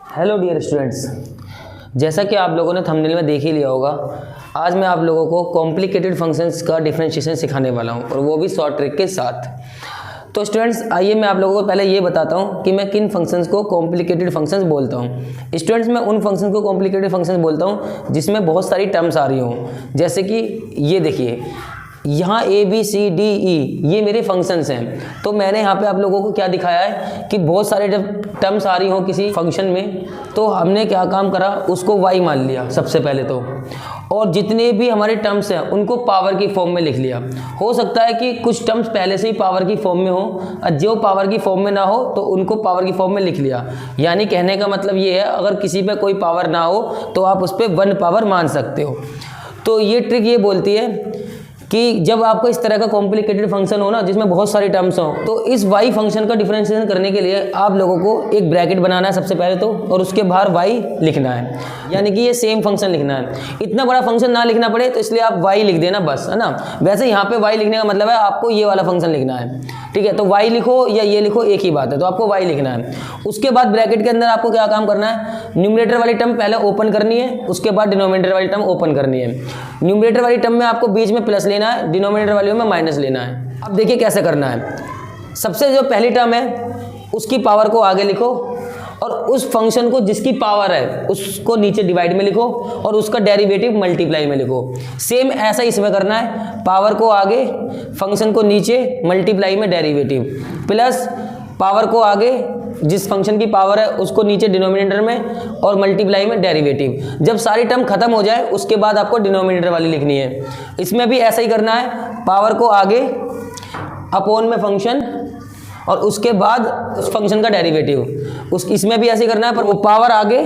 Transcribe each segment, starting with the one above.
Hello dear students, जैसा कि आप लोगों ने थंबनेल में देख ही लिया होगा, आज मैं आप लोगों को कॉम्प्लिकेटेड फंक्शंस का डिफरेंशिएशन सिखाने वाला हूं और वो भी शॉर्ट ट्रिक के साथ। तो स्टूडेंट्स आइए मैं आप लोगों को पहले ये बताता हूं कि मैं किन फंक्शंस को कॉम्प्लिकेटेड फंक्शंस बोलता हूं। स्टूडेंट्स मैं उन फंक्शंस को कॉम्प्लिकेटेड फंक्शंस बोलता हूं जिसमें बहुत सारी टर्म्स आ रही हों, जैसे कि ये देखिए यहाँ A B C D E ये मेरे फंक्शंस हैं। तो मैंने यहाँ पे आप लोगों को क्या दिखाया है कि बहुत सारे जब टर्म्स आ रही हो किसी फंक्शन में तो हमने क्या काम करा, उसको y मान लिया सबसे पहले तो, और जितने भी हमारे टर्म्स हैं उनको पावर की फॉर्म में लिख लिया। हो सकता है कि कुछ टर्म्स पहले से ही पावर की फॉर्म में हो और जो पावर की फॉर्म में ना हो तो उनको पावर की फॉर्म में लिख लिया। यानी कहने का मतलब ये है, अगर किसी पे कोई पावर ना हो तो आप उस पर 1 पावर मान सकते हो। तो ये ट्रिक ये बोलती है कि जब आपको इस तरह का कॉम्प्लिकेटेड फंक्शन हो ना जिसमें बहुत सारी टर्म्स हो, तो इस y फंक्शन का डिफरेंशिएशन करने के लिए आप लोगों को एक ब्रैकेट बनाना है सबसे पहले तो, और उसके बाहर y लिखना है, यानी कि ये सेम फंक्शन लिखना है। इतना बड़ा फंक्शन ना लिखना पड़े तो इसलिए आप y लिख देना बस, है ना। वैसे यहाँ पे y लिखने का मतलब है आपको ये वाला फंक्शन लिखना है, ठीक है। तो y लिखो या ये लिखो एक ही बात है, तो आपको y लिखना है। उसके बाद ब्रैकेट के अंदर आपको क्या काम करना है, न्यूमरेटर वाली टर्म पहले ओपन करनी है, उसके बाद डिनोमिनेटर वाली टर्म ओपन करनी है। न्यूमरेटर वाली टर्म में आपको बीच में प्लस लेना है, डिनोमिनेटर वाली में माइनस लेना है। अब देखिए कैसे करना है। सबसे जो पहली टर्म है उसकी पावर को आगे लिखो और उस फंक्शन को जिसकी पावर है उसको नीचे डिवाइड में लिखो और उसका डेरिवेटिव मल्टीप्लाई में लिखो। सेम ऐसा ही इसमें करना है, पावर को आगे, फंक्शन को नीचे, मल्टीप्लाई में डेरिवेटिव, प्लस पावर को आगे, जिस फंक्शन की पावर है उसको नीचे डिनोमिनेटर में और मल्टीप्लाई में डेरिवेटिव। जब सारी टर्म खत्म हो जाए उसके बाद आपको डिनोमिनेटर वाली लिखनी है। इसमें भी ऐसा ही करना है, पावर को आगे, अपॉन में फंक्शन और उसके बाद उस फंक्शन का डेरिवेटिव। इसमें भी ऐसे ही करना है, पर वो पावर आगे,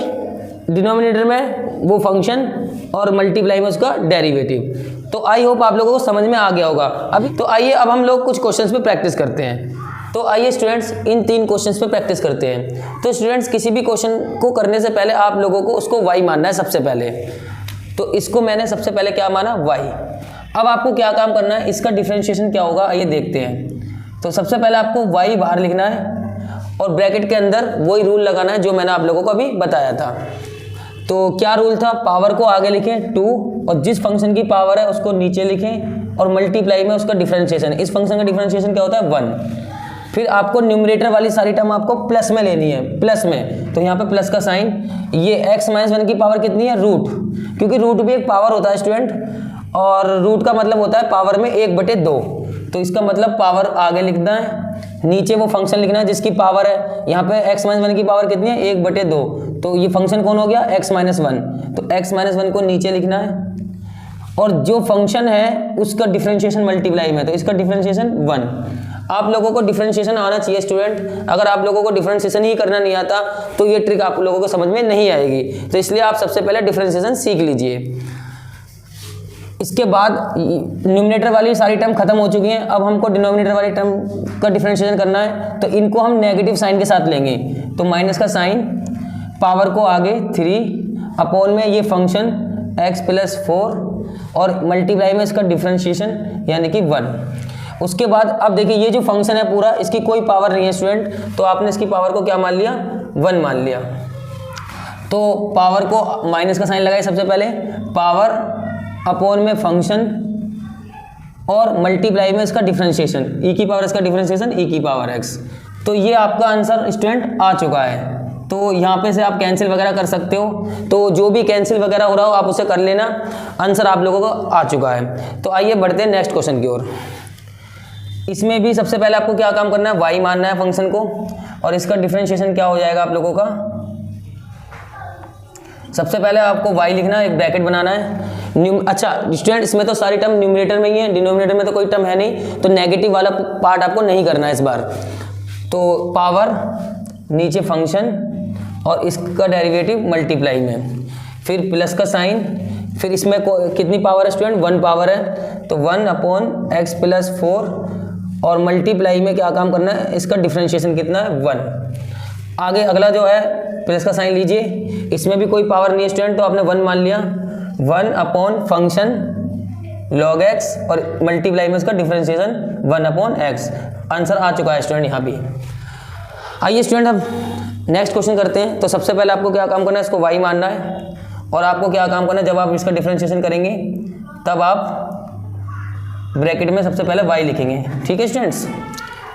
डिनोमिनेटर में वो फंक्शन और मल्टीप्लाई में उसका डेरिवेटिव। तो आई होप आप लोगों को समझ में आ गया होगा। अभी तो आइए अब हम लोग कुछ क्वेश्चंस पे प्रैक्टिस करते हैं। तो आइए स्टूडेंट्स इन 3 क्वेश्चंस पे प्रैक्टिस करते हैं। तो स्टूडेंट्स किसी भी क्वेश्चन को करने से पहले आप लोगों को उसको y मानना है सबसे पहले। तो इसको मैंने सबसे पहले क्या माना, y। अब आपको क्या काम करना है, इसका डिफरेंशिएशन क्या होगा आइए देखते हैं। तो सबसे पहले आपको y बाहर लिखना है और ब्रैकेट के अंदर वही रूल लगाना है जो मैंने आप लोगों को अभी बताया था। तो क्या रूल था, पावर को आगे लिखें 2 और जिस फंक्शन की पावर है उसको नीचे लिखें और मल्टीप्लाई में उसका डिफरेंशिएशन। इस फंक्शन का डिफरेंशिएशन क्या होता है 1। फिर आपको न्यूमरेटर वाली सारी टर्म आपको प्लस में लेनी है, प्लस में। तो यहाँ पे प्लस का साइन, ये x - 1 की पावर कितनी है, रूट, क्योंकि रूट भी एक पावर होता है स्टूडेंट, और रूट का मतलब होता है पावर में 1/2। तो इसका मतलब पावर आगे लिखना है, नीचे वो फंक्शन लिखना है जिसकी पावर है। यहाँ पे x - 1 की पावर कितनी है, 1/2। तो ये फंक्शन कौन हो गया, x - 1। तो x - 1 को नीचे लिखना है और जो फंक्शन है उसका डिफरेंशिएशन मल्टीप्लाई में, तो इसका डिफरेंशिएशन 1। आप लोगों को डिफरेंशिएशन आना चाहिए स्टूडेंट। अगर आप लोगों को डिफरेंशिएशन ही करना नहीं आता तो ये ट्रिक आप लोगों को समझ में नहीं आएगी। तो इसलिए आप सबसे पहले डिफरेंशिएशन सीख लीजिए। इसके बाद न्यूमरेटर वाली सारी टर्म खत्म हो चुकी हैं, अब हमको डिनोमिनेटर वाली टर्म का डिफरेंशिएशन करना है। तो इनको हम नेगेटिव साइन के साथ लेंगे, तो माइनस का साइन, पावर को आगे 3 अपॉन में ये फंक्शन x + 4 और मल्टीप्लाई में इसका डिफरेंशिएशन यानी कि 1। उसके बाद अब देखिए ये जो फंक्शन है पूरा, इसकी कोई पावर नहीं है स्टूडेंट, तो आपने इसकी पावर को क्या मान लिया, 1 मान लिया। तो पावर को माइनस का साइन लगाए सबसे पहले, पावर अपॉन में फंक्शन और मल्टीप्लाई में इसका डिफरेंशिएशन, e की पावर इसका डिफरेंशिएशन e की पावर x। तो ये आपका आंसर स्टूडेंट आ चुका है। तो यहाँ पे से आप कैंसिल वगैरह कर सकते हो, तो जो भी कैंसिल वगैरह हो रहा हो आप उसे कर लेना। आंसर आप लोगों को आ चुका है। तो आइए बढ़ते हैं नेक्स्ट क्वेश्चन की ओर। इसमें भी सबसे पहले आपको क्या काम करना है, y मानना है फंक्शन को, और इसका डिफरेंशिएशन क्या हो जाएगा आप लोगों का। सबसे पहले आपको y लिखना है, एक ब्रैकेट बनाना है। अच्छा स्टूडेंट इसमें तो सारी टर्म न्यूमरेटर में ही है, डिनोमिनेटर में तो कोई टर्म है नहीं, तो नेगेटिव वाला पार्ट आपको नहीं करना है इस बार। तो पावर, नीचे फंक्शन और इसका डेरिवेटिव मल्टीप्लाई में, फिर प्लस का साइन, फिर इसमें कितनी पावर है स्टूडेंट, 1 पावर है, तो 1 अपॉन x + 4 और मल्टीप्लाई में क्या काम करना है, इसका डिफरेंशिएशन कितना है 1। आगे अगला जो है प्लस का साइन लीजिए, इसमें भी कोई पावर नहीं है स्टूडेंट, तो आपने 1 मान लिया, 1 अपॉन फंक्शन log x और मल्टीप्लाई में इसका डिफरेंशिएशन 1 अपॉन x। आंसर आ चुका है स्टूडेंट यहाँ भी। आइए स्टूडेंट अब नेक्स्ट क्वेश्चन करते हैं। तो सबसे पहले आपको क्या काम करना है, इसको y मानना है, और आपको क्या काम करना है, जब आप इसका डिफरेंशिएशन करेंगे तब आप ब्रैकेट में सबसे पहले y लिखेंगे। ठीक है स्टूडेंट्स,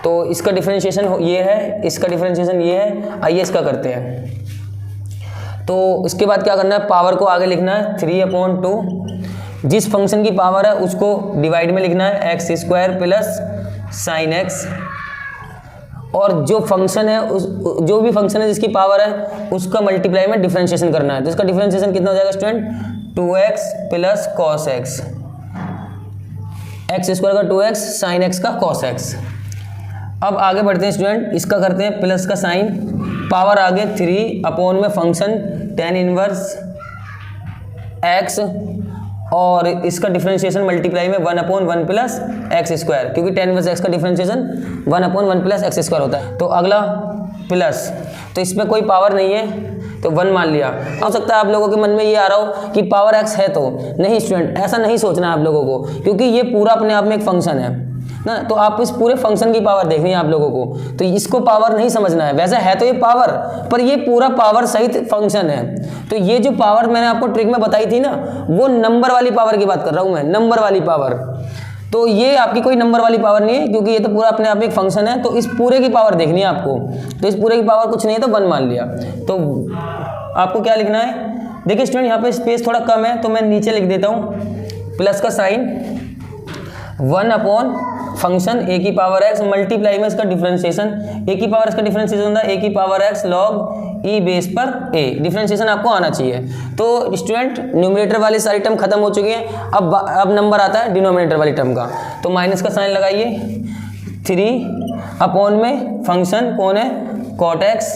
तो इसका डिफरेंशिएशन ये है, इसका डिफरेंशिएशन ये है। आइए इसका करते हैं। तो इसके बाद क्या करना है, पावर को आगे लिखना है 3/2, जिस फंक्शन की पावर है उसको डिवाइड में लिखना है x² प्लस साइन x, और जो फंक्शन है जो भी फंक्शन है जिसकी पावर है उसका मल्टीप्लाई में डिफरेंशिएशन करना है। तो इसका डिफरेंशिएशन कितना हो जाएगा student, 2x plus cos x, x² का 2x, साइन x का कॉस x। अब आगे बढ़ते हैं स्टूडेंट, इसका करते हैं प्लस का साइन, पावर आगे 3 में फंक्शन tan इनवर्स x, और इसका डिफरेंशिएशन मल्टीप्लाई में 1/1 प्लस x², क्योंकि tan इनवर्स x का डिफरेंशिएशन 1/1 प्लस x² होता है। तो अगला प्लस, तो इसमें कोई पावर नहीं है तो 1 मान लिया। हो सकता है आप लोगों के मन में ये आ रहा हो कि पावर x है, तो नहीं स्टूडेंट, ऐसा नहीं सोचना है आप लोगों को, क्योंकि ये पूरा अपने आप में एक फंक्शन है ना। तो आप इस पूरे फंक्शन की पावर देखनी है आप लोगों को, तो इसको पावर नहीं समझना है। वैसे है तो ये पावर, पर ये पूरा पावर सहित फंक्शन है। तो ये जो पावर मैंने आपको ट्रिक में बताई थी ना, वो नंबर वाली पावर की बात कर रहा हूं मैं, नंबर वाली पावर। तो ये आपकी कोई नंबर वाली पावर नहीं है, क्योंकि ये तो पूरा अपने आप एक फंक्शन है। तो इस पूरे की पावर देखनी है आपको, तो इस पूरे की पावर कुछ नहीं है तो 1 मान लिया। तो आपको क्या लिखना है, देखिए स्टूडेंट यहाँ पे स्पेस थोड़ा कम है तो मैं नीचे लिख देता हूँ, प्लस का साइन 1 फंक्शन a की पावर x मल्टीप्लाई में इसका डिफरेंशिएशन, a की पावर इसका डिफरेंशिएशन होता है a की power x log e base पर a। डिफरेंशिएशन आपको आना चाहिए। तो स्टूडेंट न्यूमरेटर वाली सारी टर्म खत्म हो चुकी है, अब नंबर आता है डिनोमिनेटर वाली टर्म का। तो माइनस का साइन लगाइए, 3 में फंक्शन कौन है, कॉट x,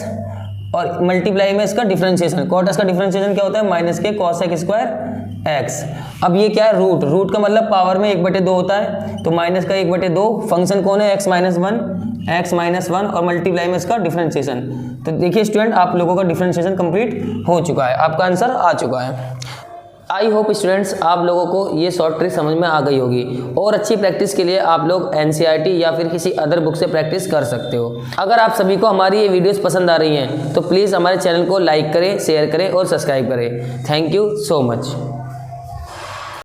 और मल्टीप्लाई में इसका डिफरेंशिएशन, कॉट x का डिफरेंशिएशन क्या होता है, माइनस के कॉस x²x। अब ये क्या है, रूट का मतलब पावर में 1/2 होता है, तो माइनस का 1/2, फंक्शन कौन है x-1 और मल्टीप्लाई में इसका डिफरेंशिएशन। तो देखिए स्टूडेंट, आप लोगों का डिफरेंशिएशन कंप्लीट हो चुका है, आपका आंसर आ चुका है। आई होप स्टूडेंट्स आप लोगों को ये शॉर्ट ट्रिक समझ में आ गई होगी, और अच्छी प्रैक्टिस के लिए आप लोग NCERT या फिर किसी अदर बुक से प्रैक्टिस कर सकते हो। अगर आप सभी को हमारी ये वीडियोस पसंद आ रही हैं तो प्लीज़ हमारे चैनल को लाइक करें, शेयर करें और सब्सक्राइब करें। Thank you so much.